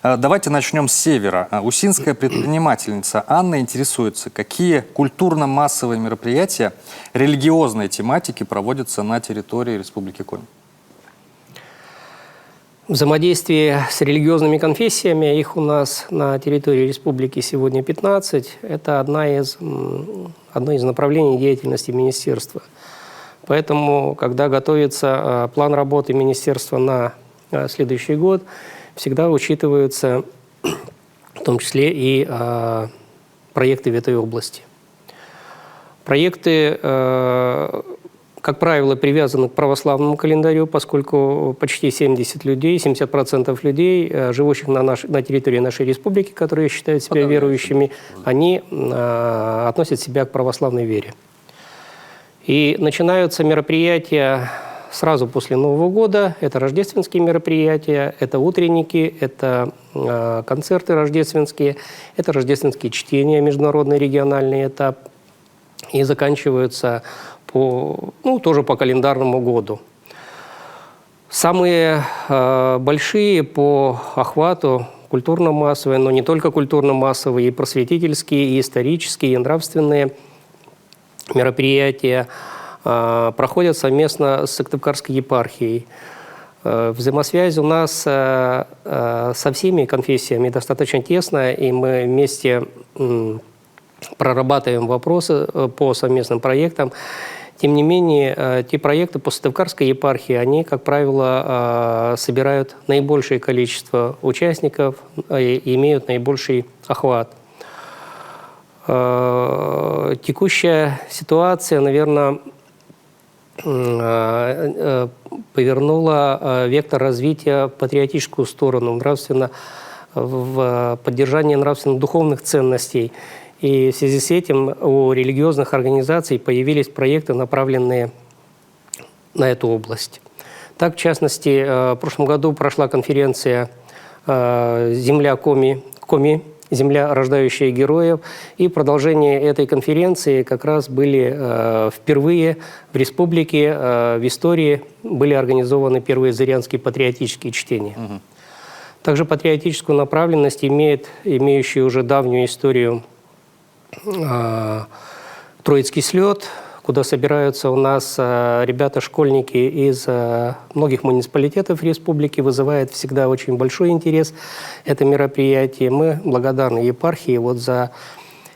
Давайте начнем с севера. Усинская предпринимательница Анна интересуется, какие культурно-массовые мероприятия религиозной тематики проводятся на территории Республики Коми. Взаимодействие с религиозными конфессиями, их у нас на территории республики сегодня 15. Это одно из направлений деятельности министерства. Поэтому, когда готовится план работы министерства на следующий год, всегда учитываются в том числе и проекты в этой области. Проекты, как правило, привязаны к православному календарю, поскольку почти 70% людей, живущих на территории нашей республики, которые считают себя верующими, они относят себя к православной вере. И начинаются мероприятия сразу после Нового года. Это рождественские мероприятия, это утренники, это концерты рождественские, это рождественские чтения, международный региональный этап. И заканчиваются тоже по календарному году. Самые большие по охвату культурно-массовые, но не только культурно-массовые, и просветительские, и исторические, и нравственные мероприятия проходят совместно с Сыктывкарской епархией. Взаимосвязь у нас со всеми конфессиями достаточно тесная, и мы вместе прорабатываем вопросы по совместным проектам. Тем не менее, те проекты по Сыктывкарской епархии, они, как правило, собирают наибольшее количество участников и имеют наибольший охват. Текущая ситуация, наверное, повернула вектор развития в патриотическую сторону, в поддержание нравственно-духовных ценностей. И в связи с этим у религиозных организаций появились проекты, направленные на эту область. Так, в частности, в прошлом году прошла конференция «Земля Коми», «Земля, рождающая героев». И в продолжении этой конференции как раз были впервые в республике, в истории были организованы первые зырянские патриотические чтения. Также патриотическую направленность имеющую уже давнюю историю Троицкий слет, куда собираются у нас ребята-школьники из многих муниципалитетов республики, вызывает всегда очень большой интерес это мероприятие. Мы благодарны епархии за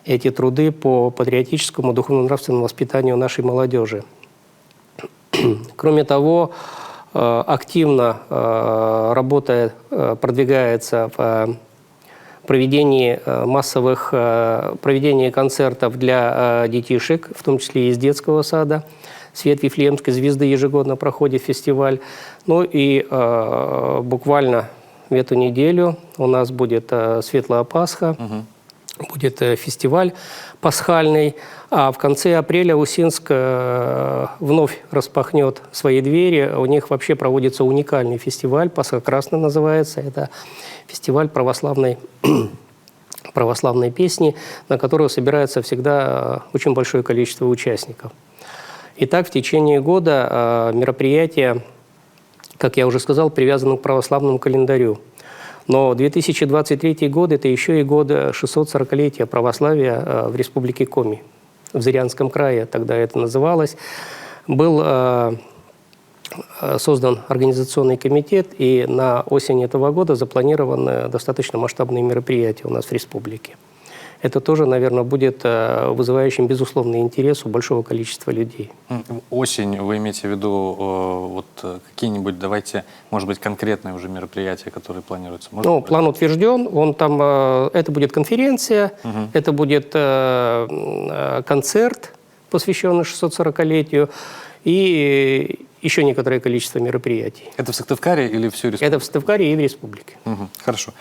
эти труды по патриотическому духовно-нравственному воспитанию нашей молодежи. Кроме того, активно работает, продвигается в проведении концертов для детишек, в том числе и из детского сада. «Свет Вифлеемской звезды» ежегодно проходит фестиваль. Ну и буквально в эту неделю у нас будет Светлая Пасха, будет фестиваль пасхальный. А в конце апреля Усинск вновь распахнет свои двери. У них вообще проводится уникальный фестиваль, «Пасха Красная» называется. Это фестиваль православной песни, на которую собирается всегда очень большое количество участников. Итак, в течение года мероприятия, как я уже сказал, привязаны к православному календарю. Но 2023 год – это еще и год 640-летия православия в Республике Коми, в Зырянском крае, тогда это называлось. Был создан организационный комитет, и на осень этого года запланированы достаточно масштабные мероприятия у нас в республике. Это тоже, наверное, будет вызывающим безусловный интерес у большого количества людей. Осень, вы имеете в виду какие-нибудь, давайте, может быть, конкретные уже мероприятия, которые планируются? План утвержден, это будет конференция, это будет концерт, посвященный 640-летию, и еще некоторое количество мероприятий. Это в Сыктывкаре или всю республику? Это в Сыктывкаре и в республике. Хорошо.